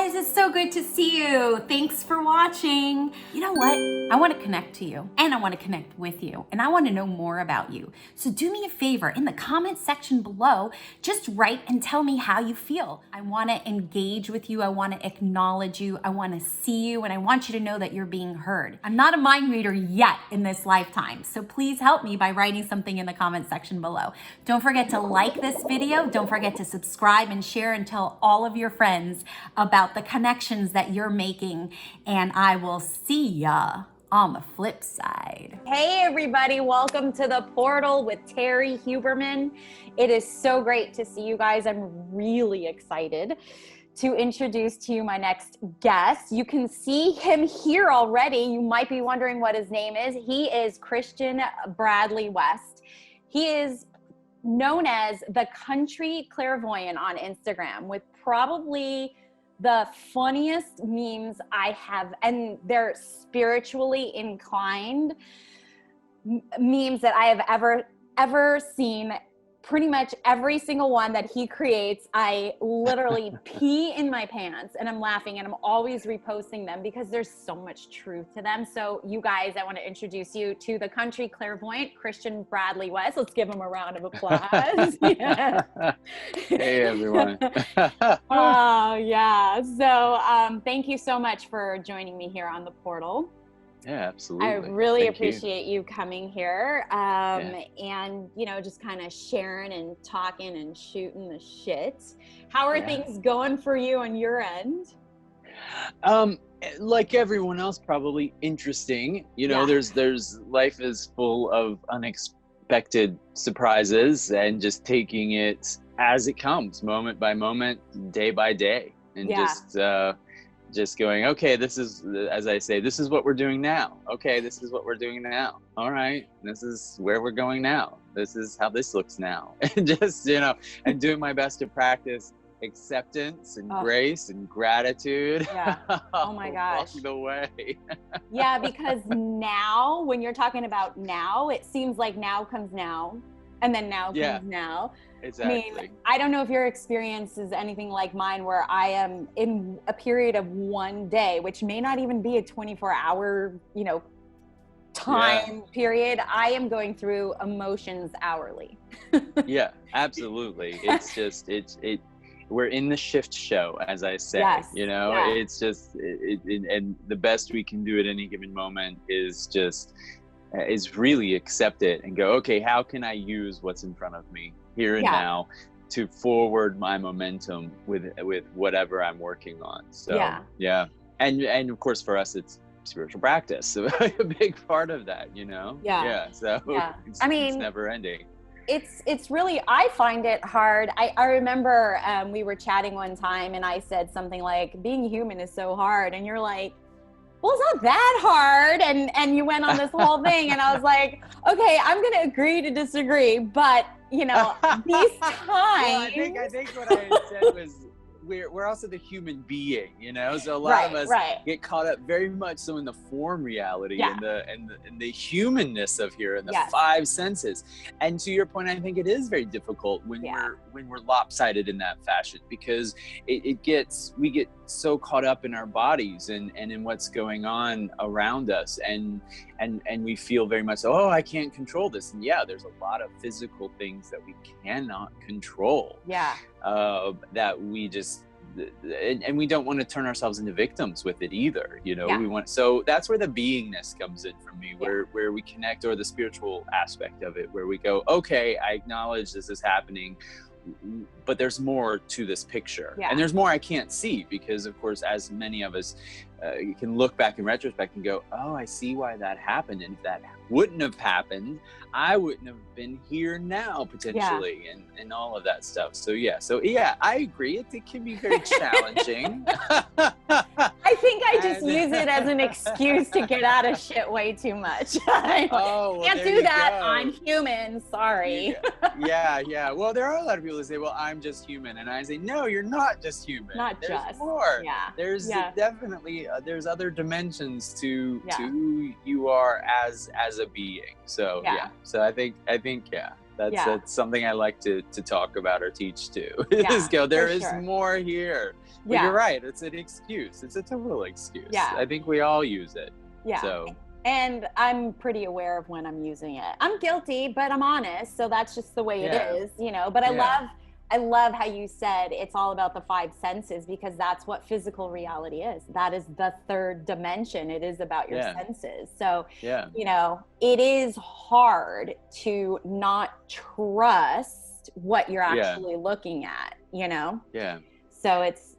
guys, it's so good to see you. Thanks for watching. You know what? I want to connect to you and I want to connect with you and I want to know more about you. So do me a favor, in the comment section below, just write and tell me how you feel. I want to engage with you. I want to acknowledge you. I want to see you and I want you to know that you're being heard. I'm not a mind reader yet in this lifetime, so please help me by writing something in the comment section below. Don't forget to like this video. Don't forget to subscribe and share and tell all of your friends about the connections that you're making, and I will see ya on the flip side. Hey everybody, welcome to the portal with Terrie Huberman. It is so great to see you guys. I'm really excited to introduce to you my next guest. You can see him here already. You might be wondering what his name is. He is Christian Bradley West. He is known as the Country Clairvoyant on Instagram, with probably the funniest memes I have, and they're spiritually inclined memes that I have ever seen. Pretty much every single one that he creates, I literally pee in my pants and I'm laughing, and I'm always reposting them because there's so much truth to them. So you guys, I want to introduce you to the Country Clairvoyant, Christian Bradley West. Let's give him a round of applause. Yeah. Hey everyone. Oh yeah. So thank you so much for joining me here on the portal. Yeah, absolutely. I really appreciate you coming here and, you know, just kind of sharing and talking and shooting the shit. How are things going for you on your end? Like everyone else, probably interesting. You know, there's life is full of unexpected surprises and just taking it as it comes, moment by moment, day by day, and just going, okay, this is, as I say, this is what we're doing now. Okay, this is what we're doing now. All right, this is where we're going now. This is how this looks now. And just, you know, and doing my best to practice acceptance and grace and gratitude. Yeah. Oh my gosh. Along the way. Yeah, because now, when you're talking about now, it seems like now comes now, and then now comes now. Exactly. I mean, I don't know if your experience is anything like mine, where I am in a period of one day, which may not even be a 24-hour, you know, time period. I am going through emotions hourly. Yeah, absolutely. It's just, we're in the shift show, as I say, you know, it's just, and the best we can do at any given moment is just, is really accept it and go, okay, how can I use what's in front of me here and now to forward my momentum with whatever I'm working on. So and of course for us it's spiritual practice, so a big part of that, you know. So it's never ending. It's really, I find it hard. I remember we were chatting one time and I said something like, being human is so hard, and you're like, well, it's not that hard, and you went on this whole thing, and I was like, okay, I'm gonna agree to disagree, but you know, these times. Well, I think what I had said was we're also the human being, you know. So a lot of us get caught up very much so in the form reality and the humanness of here and the five senses. And to your point, I think it is very difficult when we're lopsided in that fashion, because we get so caught up in our bodies and in what's going on around us, and we feel very much, oh, I can't control this. And there's a lot of physical things that we cannot control. That we just, and we don't want to turn ourselves into victims with it either, you know. We want, so that's where the beingness comes in for me, where we connect, or the spiritual aspect of it, where we go, okay, I acknowledge this is happening, but there's more to this picture, and there's more I can't see, because of course, as many of us you can look back in retrospect and go, oh, I see why that happened, and if that wouldn't have happened, I wouldn't have been here now potentially, and all of that stuff. So I agree, it can be very challenging. I think I just use it as an excuse to get out of shit way too much. Can't do that. I'm human. Sorry. Well, there are a lot of people who say, well, I'm just human, and I say, no, you're not just human. There's more. There's definitely there's other dimensions to who you are as a being. So so I think That's something I like to talk about or teach too. Is go, there is more here. But you're right, it's an excuse. It's a total excuse. I think we all use it. So. And I'm pretty aware of when I'm using it. I'm guilty, but I'm honest. So that's just the way it is, you know. But I love how you said it's all about the five senses, because that's what physical reality is. That is the third dimension. It is about your senses. So, you know, it is hard to not trust what you're actually looking at, you know? So it's,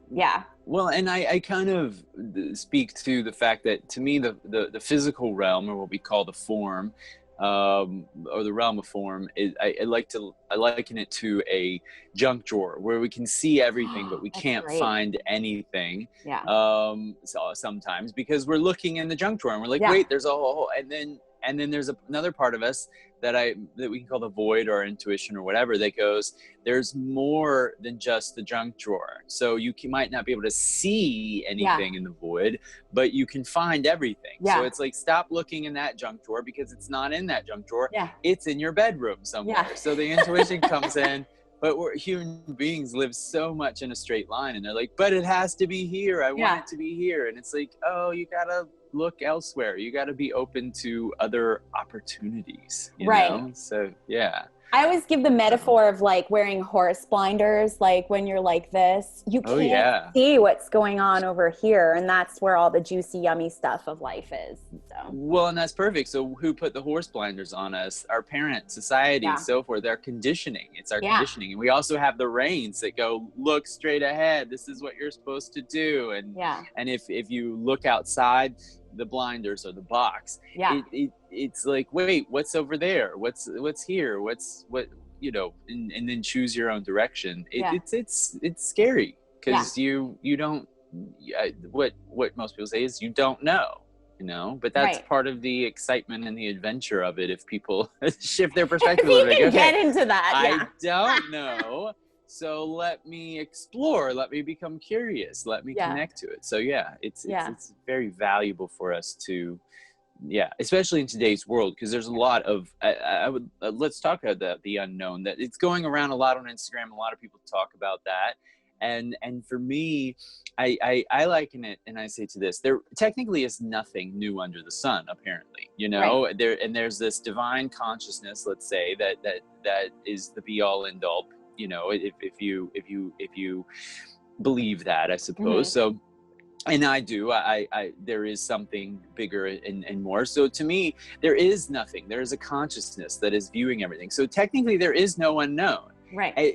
Well, and I kind of speak to the fact that, to me, the physical realm, or what we call the form, or the realm of form, is I liken it to a junk drawer where we can see everything, but we can't find anything. So sometimes, because we're looking in the junk drawer and we're like, wait, there's a whole, and then there's another part of us that we can call the void, or intuition, or whatever, that goes, there's more than just the junk drawer. So you might not be able to see anything in the void, but you can find everything. So it's like, stop looking in that junk drawer, because it's not in that junk drawer. It's in your bedroom somewhere. So the intuition comes in. But human beings live so much in a straight line, and they're like, but it has to be here. I want it to be here. And it's like, oh, you gotta look elsewhere. You gotta be open to other opportunities. You know? So I always give the metaphor of like wearing horse blinders. Like when you're like this, you can't see what's going on over here. And that's where all the juicy, yummy stuff of life is. So. Well, and that's perfect. So who put the horse blinders on us? Our parents, society, so forth. Our conditioning. It's our conditioning. And we also have the reins that go, look straight ahead. This is what you're supposed to do. And if you look outside, the blinders or the box, it's like, wait, what's over there? What's here? What, you know, and then choose your own direction. It's scary, because you don't, what most people say is, you don't know, you know, but that's part of the excitement and the adventure of it. If people shift their perspective a little bit, get into that. I don't know. So let me explore, let me become curious, let me connect to it. So it's very valuable for us to, especially in today's world, because there's a lot of, let's talk about the unknown, that it's going around a lot on Instagram. A lot of people talk about that. And for me, I liken it, and I say to this, there technically is nothing new under the sun, apparently, you know, there's this divine consciousness, let's say, that is the be all end all, you know, if you believe that, I suppose. So, and I do, I there is something bigger and more. So to me, there is nothing. There is a consciousness that is viewing everything. So technically there is no unknown.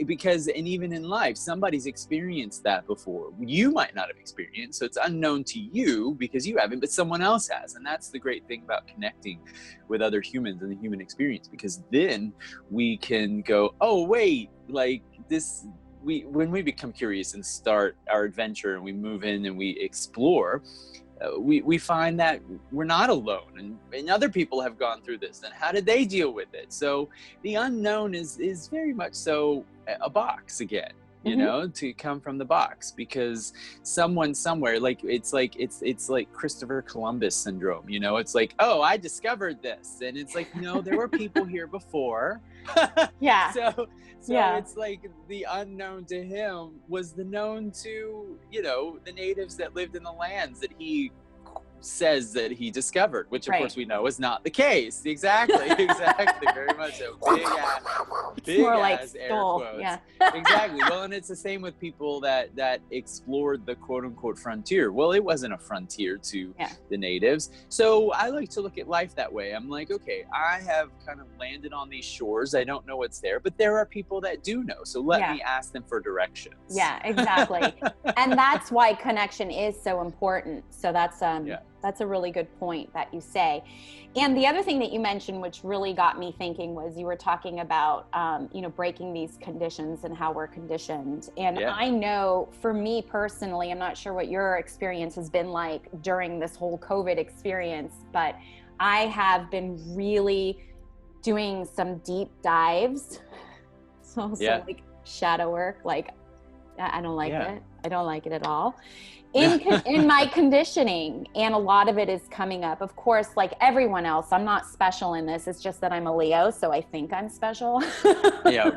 Because, and even in life, somebody's experienced that before. You might not have experienced, so it's unknown to you because you haven't, but someone else has. And that's the great thing about connecting with other humans and the human experience, because then we can go, oh, wait, like this, when we become curious and start our adventure and we move in and we explore, we find that we're not alone, and other people have gone through this, and how did they deal with it? So the unknown is very much so a box again, you know, to come from the box, because someone somewhere, like it's like Christopher Columbus syndrome, you know, it's like, oh, I discovered this, and it's like, no, there were people here before. So it's like the unknown to him was the known to, you know, the natives that lived in the lands that he says that he discovered, which of course we know is not the case. Exactly, very much so. Big more ass like air stole. quotes. Exactly. Well, and it's the same with people that explored the quote unquote frontier. Well, it wasn't a frontier to the natives. So I like to look at life that way. I'm like, okay, I have kind of landed on these shores. I don't know what's there, but there are people that do know. So let me ask them for directions. Yeah, exactly. And that's why connection is so important. So that's a really good point that you say. And the other thing that you mentioned, which really got me thinking, was you were talking about, you know, breaking these conditions and how we're conditioned. And I know for me personally, I'm not sure what your experience has been like during this whole COVID experience, but I have been really doing some deep dives. So like shadow work, like I don't like it. I don't like it at all. in my conditioning, and a lot of it is coming up. Of course, like everyone else, I'm not special in this. It's just that I'm a Leo, so I think I'm special. Yeah.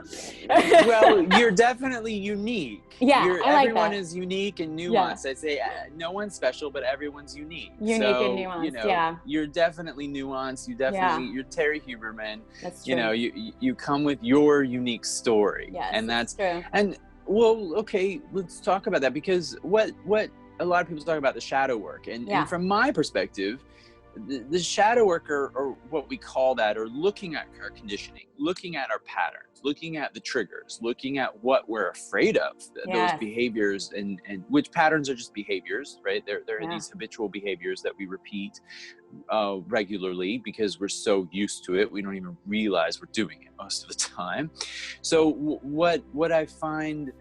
Well, you're definitely unique. Yeah, I like everyone that. is unique and nuanced. I'd say no one's special, but everyone's unique. Unique and nuanced, you're definitely nuanced. You're Terrie Huberman. That's true. You come with your unique story. Yes, and that's true. And well, okay, let's talk about that, because what a lot of people talk about the shadow work, and from my perspective, the shadow work, or what we call that, or looking at our conditioning, looking at our patterns, looking at the triggers, looking at what we're afraid of, those behaviors, and which patterns are just behaviors, right? There are these habitual behaviors that we repeat regularly because we're so used to it, we don't even realize we're doing it most of the time. So what I find,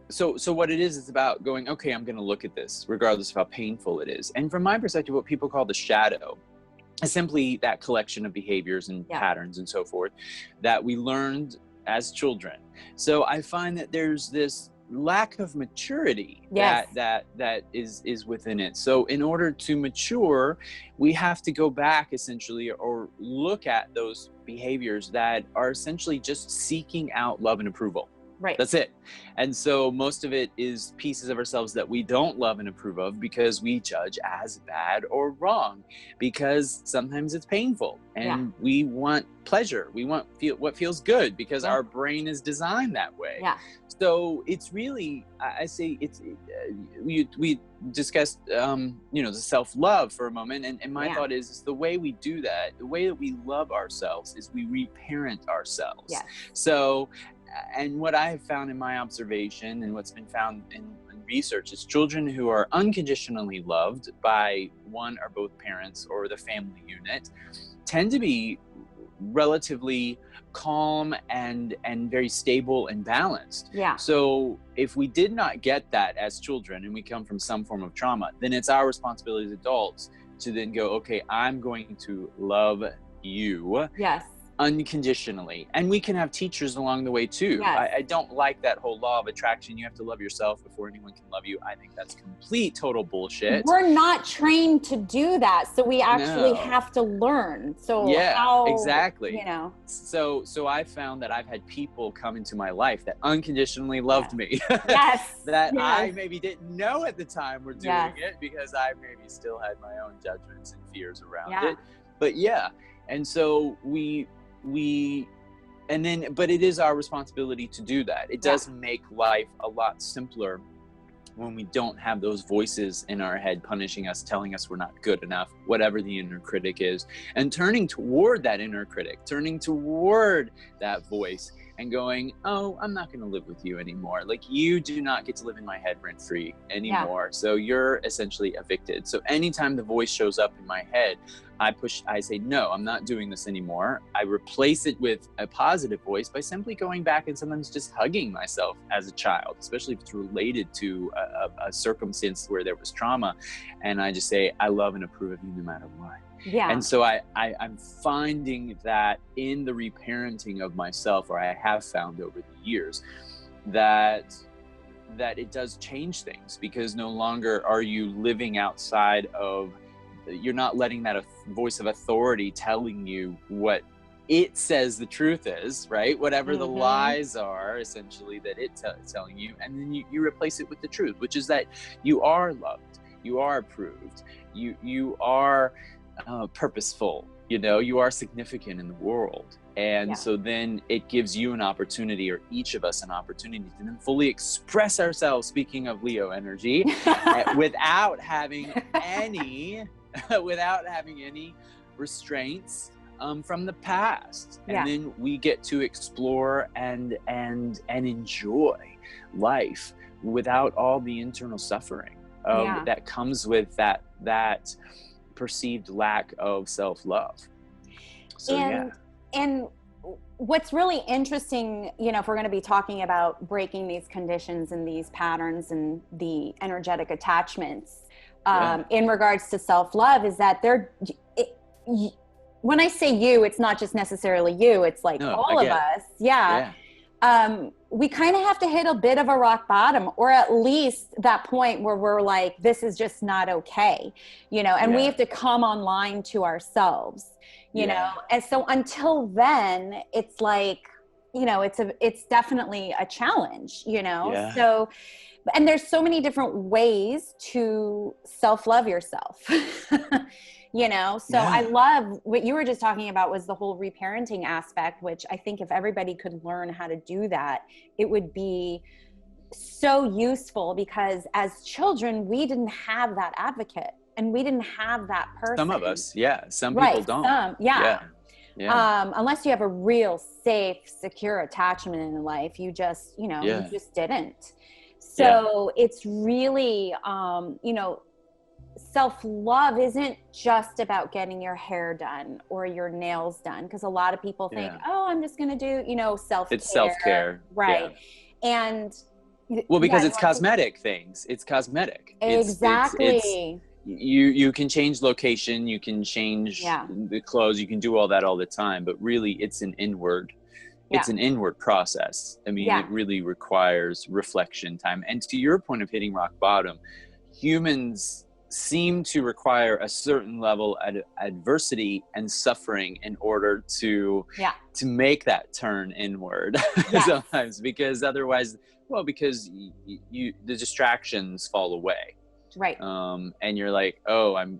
so what it is, it's about going, okay, I'm going to look at this regardless of how painful it is. And from my perspective, what people call the shadow is simply that collection of behaviors and patterns and so forth that we learned as children. So I find that there's this lack of maturity that is within it. So in order to mature, we have to go back essentially, or look at those behaviors that are essentially just seeking out love and approval. Right. That's it. And so most of it is pieces of ourselves that we don't love and approve of because we judge as bad or wrong, because sometimes it's painful and we want pleasure. We want what feels good because our brain is designed that way. Yeah. So it's really, I say it's, we discussed, the self-love for a moment. And my thought is the way we do that, the way that we love ourselves is we reparent ourselves. Yes. So, and what I have found in my observation, and what's been found in research, is children who are unconditionally loved by one or both parents or the family unit tend to be relatively calm and very stable and balanced. Yeah. So if we did not get that as children, and we come from some form of trauma, then it's our responsibility as adults to then go, okay, I'm going to love you. Yes. Unconditionally. And we can have teachers along the way too. Yes. I don't like that whole law of attraction. You have to love yourself before anyone can love you. I think that's complete, total bullshit. We're not trained to do that. So we actually have to learn. So exactly. So I found that I've had people come into my life that unconditionally loved me. Yes. that I maybe didn't know at the time were doing it because I maybe still had my own judgments and fears around it. But and so but it is our responsibility to do that. It does make life a lot simpler when we don't have those voices in our head punishing us, telling us we're not good enough, whatever the inner critic is, and turning toward that inner critic, turning toward that voice and going, oh, I'm not going to live with you anymore. Like, you do not get to live in my head rent free anymore. So you're essentially evicted. So anytime the voice shows up in my head, I say, no, I'm not doing this anymore. I replace it with a positive voice by simply going back and sometimes just hugging myself as a child, especially if it's related to a circumstance where there was trauma. And I just say, I love and approve of you no matter what. Yeah. And so I'm finding that in the reparenting of myself, or I have found over the years, that it does change things, because no longer are you living outside of, you're not letting that voice of authority telling you what it says the truth is, right? Whatever the lies are, essentially, that it's telling you. And then you replace it with the truth, which is that you are loved, you are approved, you are purposeful, you are significant in the world. And so then it gives you an opportunity, or each of us an opportunity, to then fully express ourselves, speaking of Leo energy, without having any restraints from the past. And then we get to explore and enjoy life without all the internal suffering that comes with that perceived lack of self-love. So and what's really interesting, if we're going to be talking about breaking these conditions and these patterns and the energetic attachments in regards to self-love, is that when I say you, it's not just necessarily you, it's like all of us. we kind of have to hit a bit of a rock bottom, or at least that point where we're like, this is just not okay, you know, and we have to come online to ourselves, you know? And so until then, it's like, you know, it's definitely a challenge, you know? So, and there's so many different ways to self-love yourself. You know, so I love what you were just talking about was the whole reparenting aspect, which I think if everybody could learn how to do that, it would be so useful, because as children, we didn't have that advocate and we didn't have that person. Some of us, some people don't. Unless you have a real safe, secure attachment in life, you just, you know, you just didn't. So it's really, you know, self-love isn't just about getting your hair done or your nails done, because a lot of people think, oh, I'm just going to do, you know, self-care. It's self-care. Right. And well, because it's cosmetic things. It's cosmetic. Exactly. You can change location, you can change the clothes, you can do all that all the time, but really it's an inward process. I mean, it really requires reflection time. And to your point of hitting rock bottom, humans seem to require a certain level of adversity and suffering in order to make that turn inward sometimes, because otherwise, because the distractions fall away. Right. And you're like,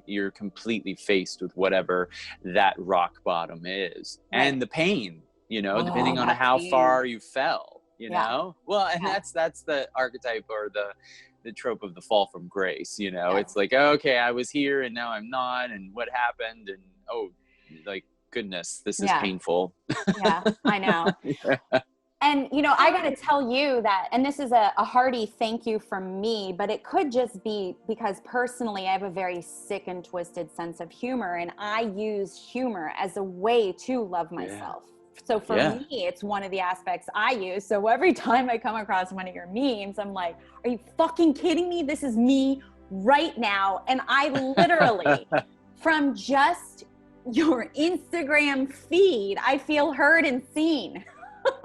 you're completely faced with whatever that rock bottom is, and the pain, you know, depending on how far you fell, you know? Well, and that's the archetype or the trope of the fall from grace, you know? It's like, okay, I was here and now I'm not, and what happened? And like, goodness, this is painful. I know. And, you know, I got to tell you that, and this is a hearty thank you from me, but it could just be because personally I have a very sick and twisted sense of humor, and I use humor as a way to love myself. So for me, it's one of the aspects I use. So every time I come across one of your memes, I'm like, are you fucking kidding me? This is me right now. And I literally, from just your Instagram feed, I feel heard and seen.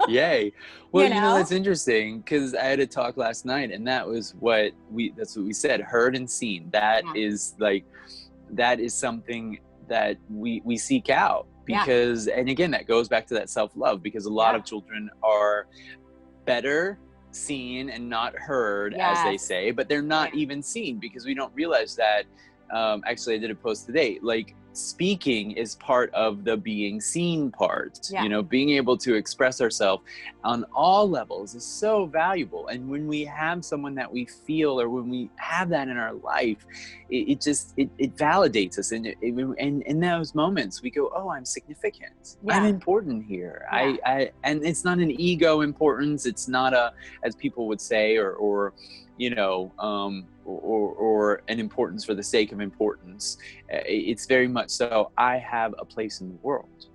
Yay. Well, you know, that's interesting, because I had a talk last night, and that's what we said, heard and seen. That is something that we seek out, because, and again, that goes back to that self-love, because a lot of children are better seen and not heard, as they say, but they're not even seen, because we don't realize that. Actually, I did a post today, like, speaking is part of the being seen part. You know, being able to express ourselves on all levels is so valuable. And when we have someone that we feel, or when we have that in our life, it validates us. And in those moments we go, oh, I'm significant. I'm important here. I and it's not an ego importance. It's not as people would say, or you know, or an importance for the sake of importance. It's very much so, I have a place in the world.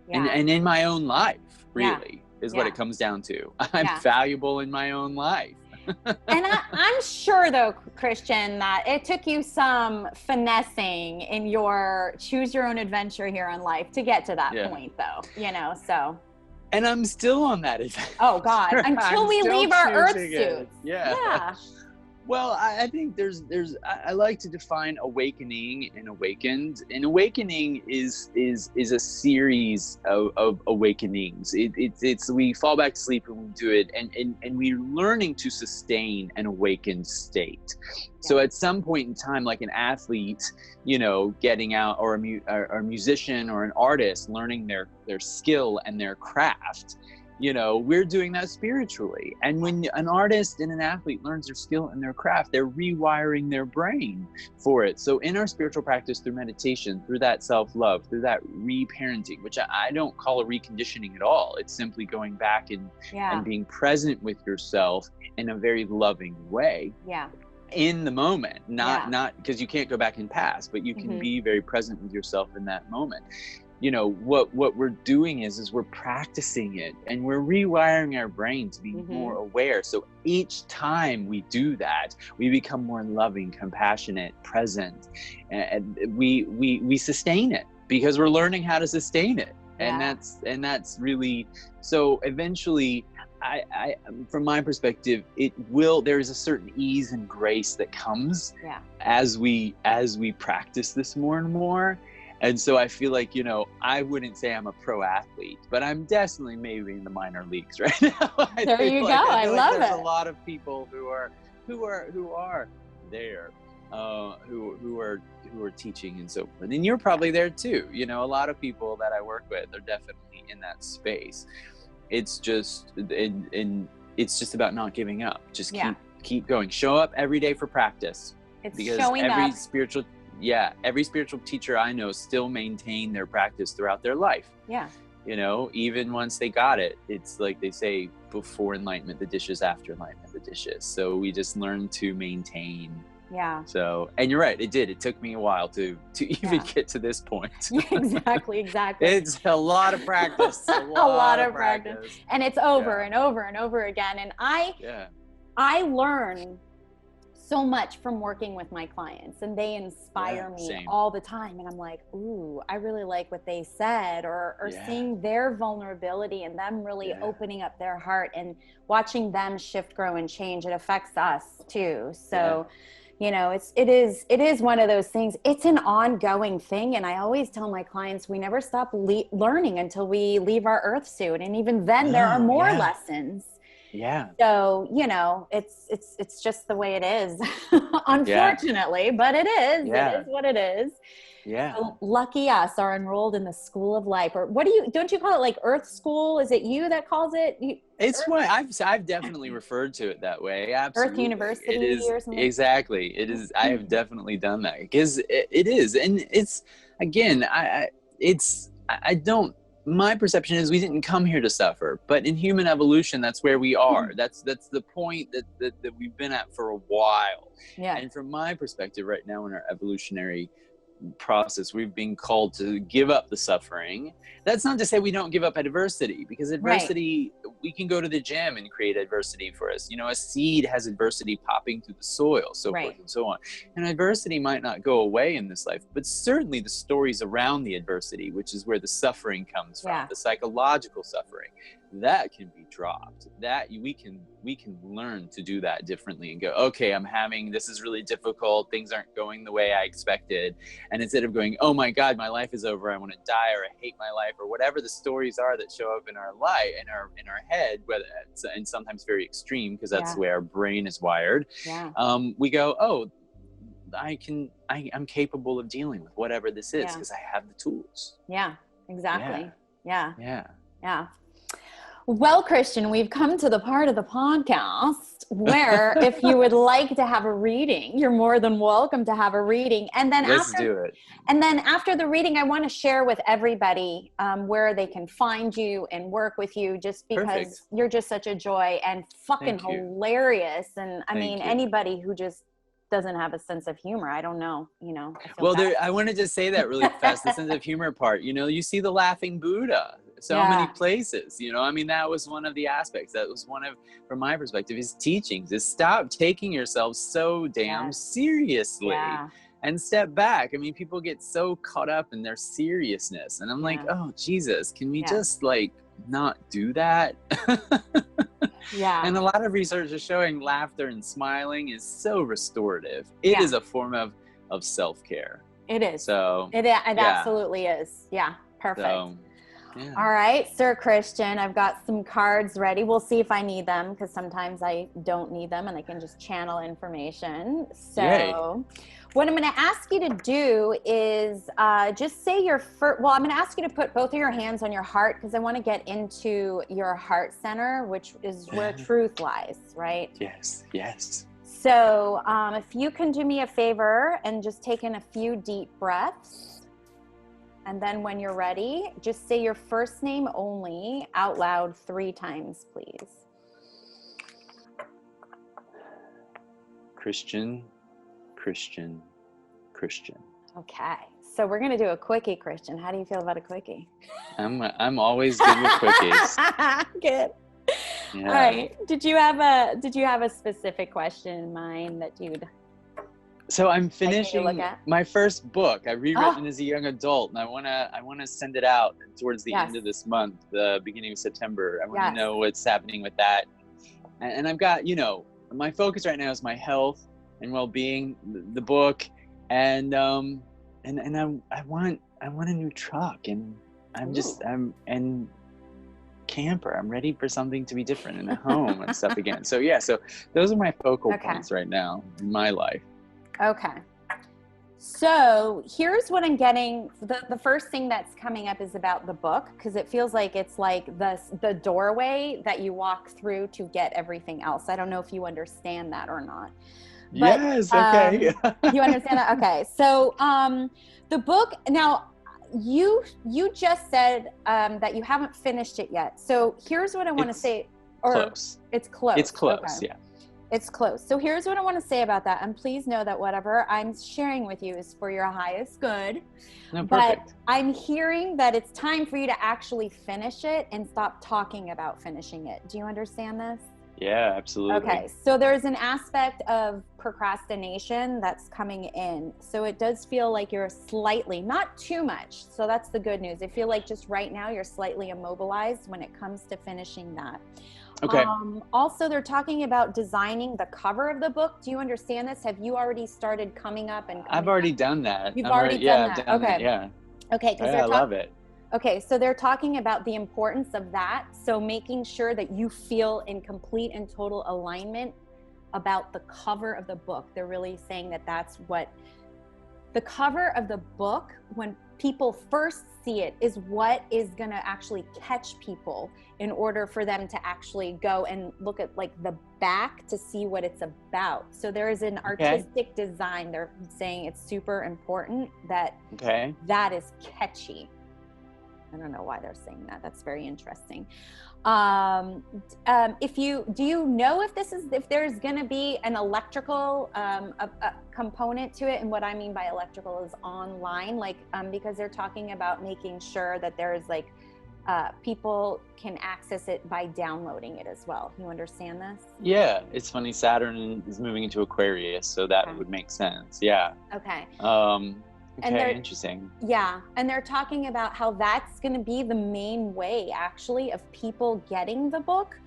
And in my own life, really, is what it comes down to. I'm valuable in my own life. And I'm sure, though, Christian, that it took you some finessing in your choose your own adventure here in life to get to that point, though, you know, so. And I'm still on that adventure. Oh, God, until we leave our Earth suits. Yeah. Well, I think I like to define awakening and awakened. And awakening is a series of awakenings. It's we fall back to sleep and we do it, and we're learning to sustain an awakened state. So at some point in time, like an athlete, you know, getting out, or a musician or an artist learning their skill and their craft, you know, we're doing that spiritually. And when an artist and an athlete learns their skill and their craft, they're rewiring their brain for it. So in our spiritual practice, through meditation, through that self-love, through that reparenting, which I don't call a reconditioning at all. It's simply going back and being present with yourself in a very loving way. In the moment, not because you can't go back in past, but you can be very present with yourself in that moment. You know, what we're doing is we're practicing it, and we're rewiring our brain to be more aware. So each time we do that, we become more loving, compassionate, present, and we sustain it, because we're learning how to sustain it. And that's really, so eventually I from my perspective, there is a certain ease and grace that comes as we practice this more and more. And so I feel like, I wouldn't say I'm a pro athlete, but I'm definitely maybe in the minor leagues right now. There you go. I love it. There's a lot of people who are there, who are teaching and so forth. And you're probably there too. A lot of people that I work with are definitely in that space. It's just, and it's just about not giving up. Just keep going. Show up every day for practice. It's because showing every up. Every spiritual teacher I know still maintain their practice throughout their life. Yeah. Even once they got it, it's like they say, before enlightenment, the dishes; after enlightenment, the dishes. So we just learn to maintain. Yeah. So, and you're right, it took me a while to even get to this point. Exactly. It's a lot of practice. A lot of practice. And it's over and over and over again. And I learn so much from working with my clients, and they inspire me all the time. And I'm like, ooh, I really like what they said, or seeing their vulnerability and them really opening up their heart and watching them shift, grow, and change. It affects us too. So, it is one of those things. It's an ongoing thing. And I always tell my clients, we never stop learning until we leave our earth suit. And even then there are more lessons. Yeah. So, it's just the way it is, unfortunately, but it is. It is what it is. Yeah. So lucky us are enrolled in the school of life, or don't you call it like Earth School? Is it you that calls it? It's what I've definitely referred to it that way. Absolutely. Earth University. It is, or something? Exactly. It is. I have definitely done that because it is. And it's, again, I don't, my perception is we didn't come here to suffer, but in human evolution, that's where we are. That's the point that we've been at for a while. Yeah. And from my perspective right now in our evolutionary process, we've been called to give up the suffering. That's not to say we don't give up adversity, because adversity, we can go to the gym and create adversity for us. A seed has adversity popping through the soil, so forth and so on. And adversity might not go away in this life, but certainly the stories around the adversity, which is where the suffering comes from, the psychological suffering, that can be dropped. That we can learn to do that differently and go, okay, this is really difficult. Things aren't going the way I expected. And instead of going, oh my God, my life is over, I want to die, or I hate my life, or whatever the stories are that show up in our life, in our head, and sometimes very extreme, because that's the way our brain is wired. Yeah. We go, oh, I'm capable of dealing with whatever this is because I have the tools. Yeah, exactly. Yeah. Well, Christian, we've come to the part of the podcast where if you would like to have a reading, you're more than welcome to have a reading. And then Let's do it. And then after the reading, I want to share with everybody where they can find you and work with you, just because you're just such a joy and fucking hilarious. And I mean, anybody who just doesn't have a sense of humor, I don't know, Well, I wanted to say that really fast, the sense of humor part, you see the laughing Buddha so many places, that was one of the aspects. That was one of, from my perspective, his teachings, is stop taking yourself so damn seriously and step back. I mean, people get so caught up in their seriousness, and I'm like, oh, Jesus, can we just not do that? And a lot of research is showing laughter and smiling is so restorative. It is a form of self-care. It is. So it absolutely is. Yeah. Perfect. So, all right, Sir Christian, I've got some cards ready. We'll see if I need them, because sometimes I don't need them and I can just channel information. So what I'm going to ask you to do is just say your first, I'm going to ask you to put both of your hands on your heart, because I want to get into your heart center, which is where truth lies, right? Yes. So if you can do me a favor and just take in a few deep breaths. And then when you're ready, just say your first name only out loud 3 times, please. Christian. Okay. So we're going to do a quickie, Christian. How do you feel about a quickie? I'm always good with quickies. Good. Yeah. All right. Did you have a specific question in mind that you'd So I'm finishing my first book. I've rewritten as a young adult, and I wanna send it out towards the end of this month, the beginning of September. I want to know what's happening with that. And I've got, my focus right now is my health and well-being, the book, and I want a new truck, and I'm camper. I'm ready for something to be different in a home and stuff again. So those are my focal points right now in my life. Okay. So here's what I'm getting. The first thing that's coming up is about the book, because it feels like it's like the doorway that you walk through to get everything else. I don't know if you understand that or not. But, yes. Okay. You understand that? Okay. So the book, now you just said that you haven't finished it yet. So here's what I want to say. Close. It's close. It's close. Okay. Yeah. It's close. So here's what I want to say about that. And please know that whatever I'm sharing with you is for your highest good. No, but I'm hearing that it's time for you to actually finish it and stop talking about finishing it. Do you understand this? Yeah, absolutely. Okay. So there's an aspect of procrastination that's coming in. So it does feel like you're slightly, not too much. So that's the good news. I feel like just right now you're slightly immobilized when it comes to finishing that. Okay. Also, they're talking about designing the cover of the book. Do you understand this? Have you already started coming up? I've already done that. You've already done that. Okay. Yeah. Okay. I love it. Okay. So they're talking about the importance of that. So making sure that you feel in complete and total alignment about the cover of the book. They're really saying that that's what the cover of the book, when people first see it, is what is going to actually catch people in order for them to actually go and look at like the back to see what it's about. So there is an artistic design. They're saying it's super important that that is catchy. I don't know why they're saying that. That's very interesting. Do you know if there's going to be an electrical a component to it? And what I mean by electrical is online, because they're talking about making sure that there's people can access it by downloading it as well. You understand this? Yeah, it's funny. Saturn is moving into Aquarius, so that would make sense. Yeah. Okay. Okay, interesting. Yeah, and they're talking about how that's going to be the main way, actually, of people getting the book.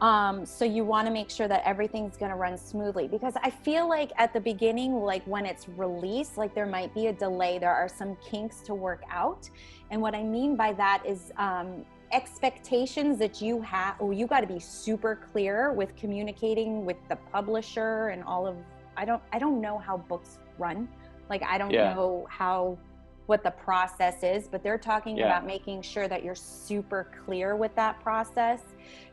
So you want to make sure that everything's going to run smoothly, because I feel like at the beginning, like when it's released, like there might be a delay. There are some kinks to work out. And what I mean by that is expectations that you have, you got to be super clear with communicating with the publisher and all of, I don't know how books run. Like, I don't know what the process is, but they're talking about making sure that you're super clear with that process,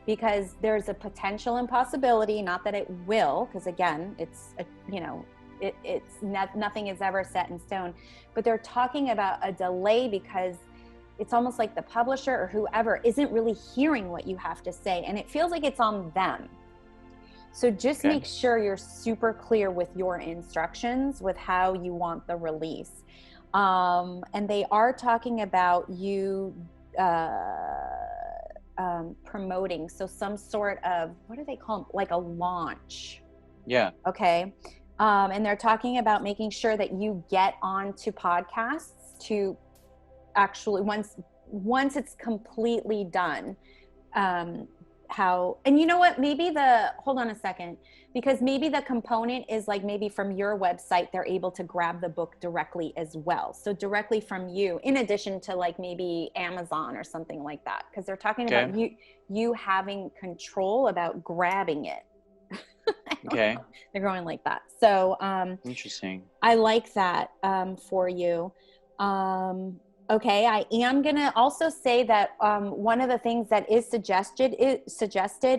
because there's a potential impossibility, not that it will, because again, nothing is ever set in stone, but they're talking about a delay because it's almost like the publisher or whoever isn't really hearing what you have to say. And it feels like it's on them. So just make sure you're super clear with your instructions with how you want the release. And they are talking about you promoting. So some sort of, what do they call them? Like a launch. Yeah. Okay. And they're talking about making sure that you get onto podcasts to actually, once it's completely done, and you know what, hold on a second, because maybe the component is like, maybe from your website, they're able to grab the book directly as well. So directly from you, in addition to like maybe Amazon or something like that, because they're talking about you having control about grabbing it. Okay. They're going like that. So, interesting. I like that, for you. Okay, I am going to also say that one of the things that is suggested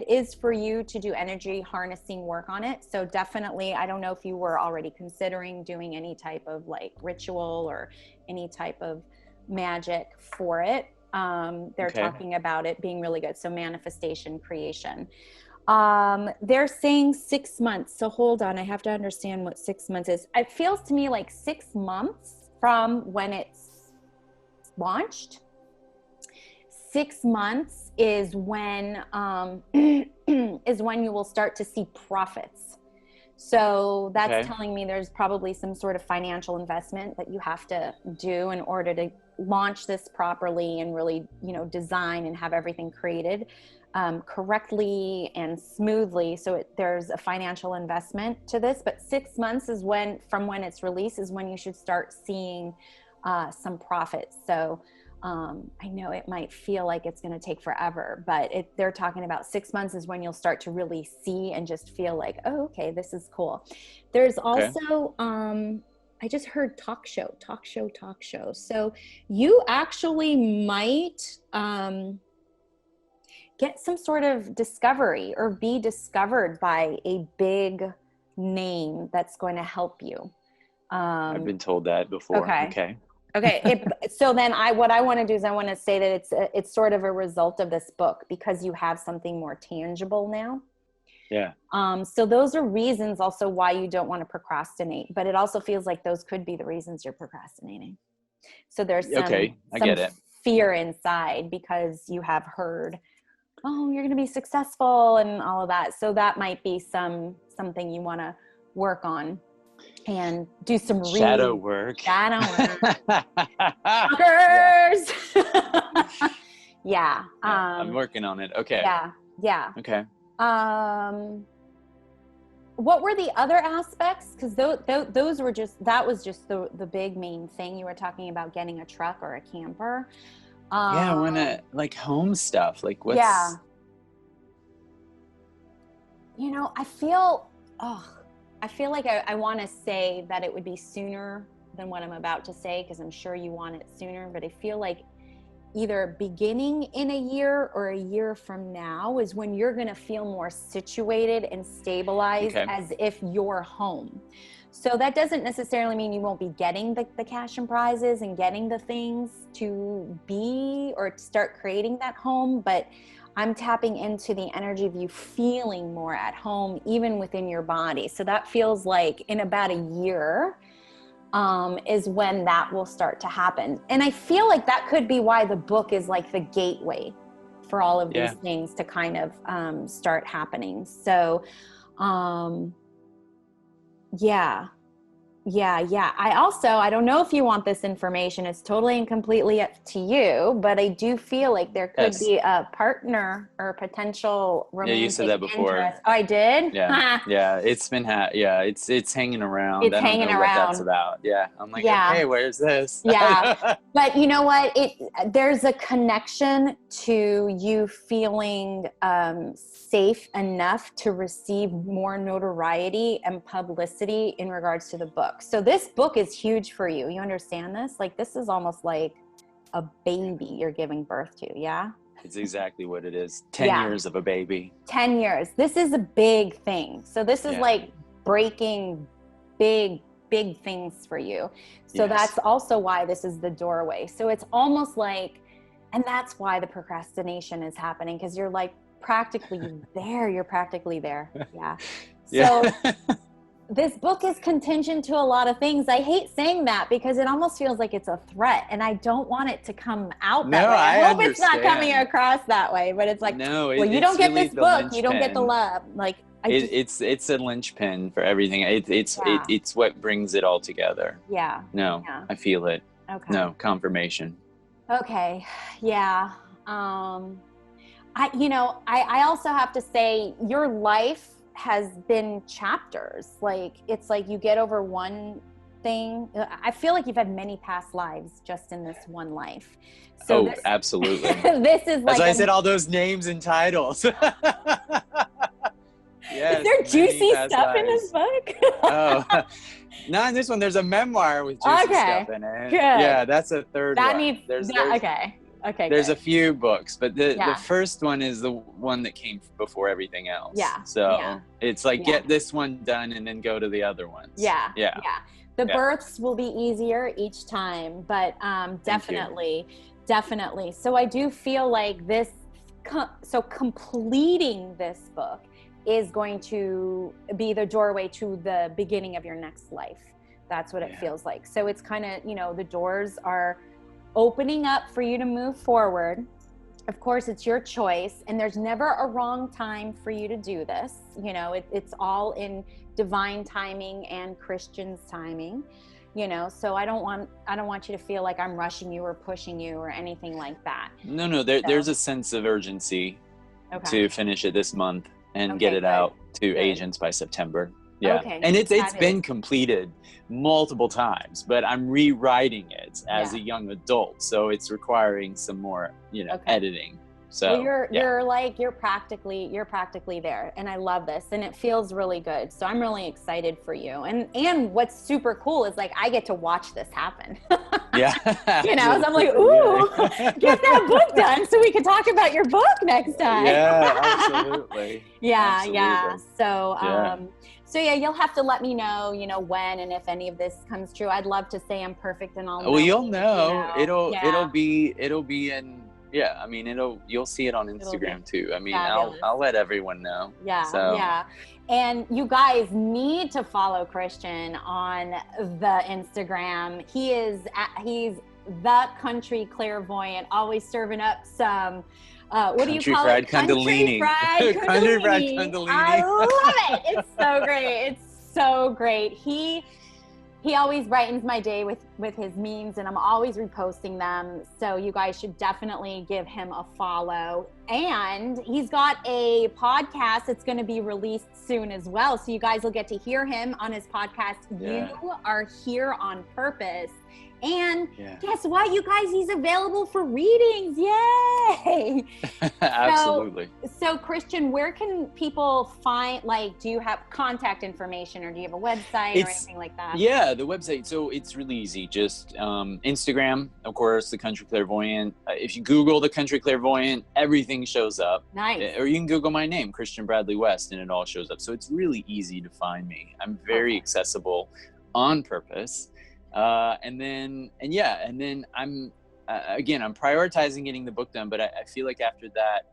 is for you to do energy harnessing work on it. So definitely, I don't know if you were already considering doing any type of like ritual or any type of magic for it. They're talking about it being really good. So manifestation, creation. They're saying 6 months. So hold on, I have to understand what 6 months is. It feels to me like 6 months from when it's launched. 6 months is when you will start to see profits. So that's telling me there's probably some sort of financial investment that you have to do in order to launch this properly and really, design and have everything created correctly and smoothly. So there's a financial investment to this, but 6 months is from when it's released is when you should start seeing some profits. So I know it might feel like it's going to take forever, but they're talking about 6 months is when you'll start to really see and just feel like, oh, okay, this is cool. There's also, I just heard talk show. So you actually might get some sort of discovery or be discovered by a big name that's going to help you. I've been told that before. Okay. So then what I want to do is I want to say that it's sort of a result of this book because you have something more tangible now. Yeah. So those are reasons also why you don't want to procrastinate, but it also feels like those could be the reasons you're procrastinating. So there's some fear inside because you have heard, oh, you're going to be successful and all of that. So that might be something you want to work on. And do some shadow work. Fuckers. Yeah. I'm working on it. Okay. Yeah. Okay. What were the other aspects? Because those were that was just the big main thing. You were talking about getting a truck or a camper. I want to like home stuff. Like what's? Yeah. I feel like I want to say that it would be sooner than what I'm about to say because I'm sure you want it sooner, but I feel like either beginning in a year or a year from now is when you're going to feel more situated and stabilized as if you're home. So that doesn't necessarily mean you won't be getting the cash and prizes and getting the things to be or to start creating that home, but I'm tapping into the energy of you feeling more at home, even within your body. So that feels like in about a year is when that will start to happen. And I feel like that could be why the book is like the gateway for all of these things to kind of start happening. So, Yeah. I don't know if you want this information. It's totally and completely up to you, but I do feel like there could be a partner or a potential romantic you said that before. interest. Oh, I did? Yeah. It's been, it's hanging around. It's I don't hanging know around. what that's about. Yeah. I'm like, okay, where's this? Yeah. But you know what? There's a connection to you feeling safe enough to receive more notoriety and publicity in regards to the book. So this book is huge for you. You understand this? Like this is almost like a baby you're giving birth to. Yeah. It's exactly what it is. 10 years of a baby. 10 years. This is a big thing. So this is like breaking big things for you. So that's also why this is the doorway. So it's almost like, and that's why the procrastination is happening. Cause you're like practically there. You're practically there. Yeah. So this book is contingent to a lot of things. I hate saying that because it almost feels like it's a threat and I don't want it to come out that way. I hope it's not coming across that way, but it's like, you don't get this book, you don't get the love. Like it's a linchpin for everything. It's what brings it all together. Yeah. No, I feel it. Okay. No, confirmation. Okay. Yeah. I also have to say your life has been chapters. Like it's like you get over one thing. I feel like you've had many past lives just in this one life. So absolutely. This is like as I said, all those names and titles. Yes, is there juicy stuff in this book? Not in this one. There's a memoir with juicy stuff in it. Good. Yeah, that's a third one. Okay. There's a few books, but the first one is the one that came before everything else. Yeah. So it's like get this one done and then go to the other ones. Yeah. The births will be easier each time, but definitely. So I do feel like this. So completing this book is going to be the doorway to the beginning of your next life. That's what it feels like. So it's kind of, the doors are opening up for you to move forward. Of course, it's your choice, and there's never a wrong time for you to do this. You know, it's all in divine timing and Christian's timing. You know, so I don't want you to feel like I'm rushing you or pushing you or anything like that. No, there's a sense of urgency to finish it this month and get it out to agents by September. Yeah. Okay. And it's been completed multiple times, but I'm rewriting it as a young adult. So it's requiring some more, editing. So well, you're practically there. And I love this, and it feels really good. So I'm really excited for you. And what's super cool is like, I get to watch this happen. Yeah. So I'm like, ooh, get that book done so we can talk about your book next time. Yeah, absolutely. Yeah. So you'll have to let me know, when and if any of this comes true. I'd love to say I'm perfect and all. Well, you'll know. It'll be in. Yeah, I mean, you'll see it on Instagram too. I mean, I'll let everyone know. Yeah. And you guys need to follow Christian on the Instagram. He's the Country Clairvoyant, always serving up some what do you call it? Country fried Kundalini. I love it. It's so great. It's so great. He always brightens my day with his memes, and I'm always reposting them. So you guys should definitely give him a follow. And he's got a podcast that's going to be released soon as well. So you guys will get to hear him on his podcast. Yeah. You Are Here on Purpose. And guess what, you guys? He's available for readings. Yay! Absolutely. So Christian, where can people find, do you have contact information, or do you have a website or anything like that? Yeah, the website. So it's really easy. Just Instagram, of course, the Country Clairvoyant. If you Google the Country Clairvoyant, everything shows up. Nice. Or you can Google my name, Christian Bradley West, and it all shows up. So it's really easy to find me. I'm very accessible on purpose. And then I'm prioritizing getting the book done, but I feel like after that,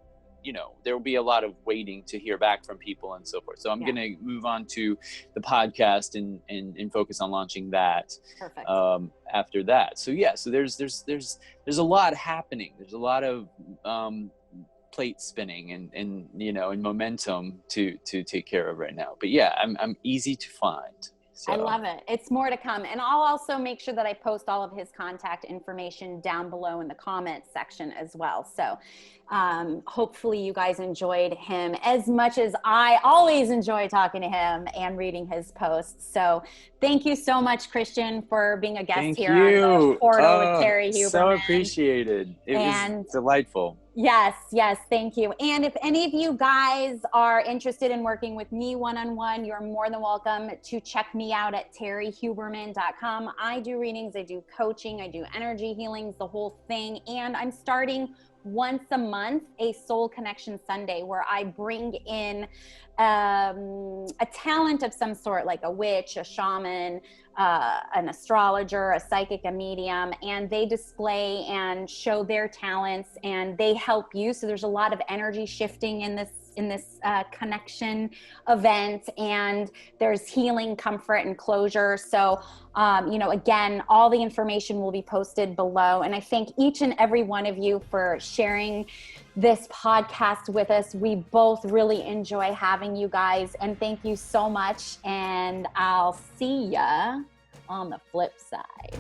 there will be a lot of waiting to hear back from people and so forth. So I'm going to move on to the podcast and focus on launching that. Perfect. After that. So there's a lot happening. There's a lot of, plate spinning and momentum to take care of right now. But I'm easy to find. So. I love it. It's more to come. And I'll also make sure that I post all of his contact information down below in the comments section as well. So hopefully you guys enjoyed him as much as I always enjoy talking to him and reading his posts. So thank you so much, Christian, for being a guest here on the portal with Terrie Huberman. So appreciated. It was delightful. Yes, thank you. And if any of you guys are interested in working with me one-on-one, you're more than welcome to check me out at terriehuberman.com. I do readings, I do coaching, I do energy healings, the whole thing. And I'm starting once a month a Soul Connection Sunday, where I bring in a talent of some sort, like a witch, a shaman, an astrologer, a psychic, a medium, and they display and show their talents, and they help you. So there's a lot of energy shifting in this connection event, and there's healing, comfort, and closure. So again, all the information will be posted below. And I thank each and every one of you for sharing this podcast with us. We both really enjoy having you guys, and thank you so much. And I'll see ya on the flip side.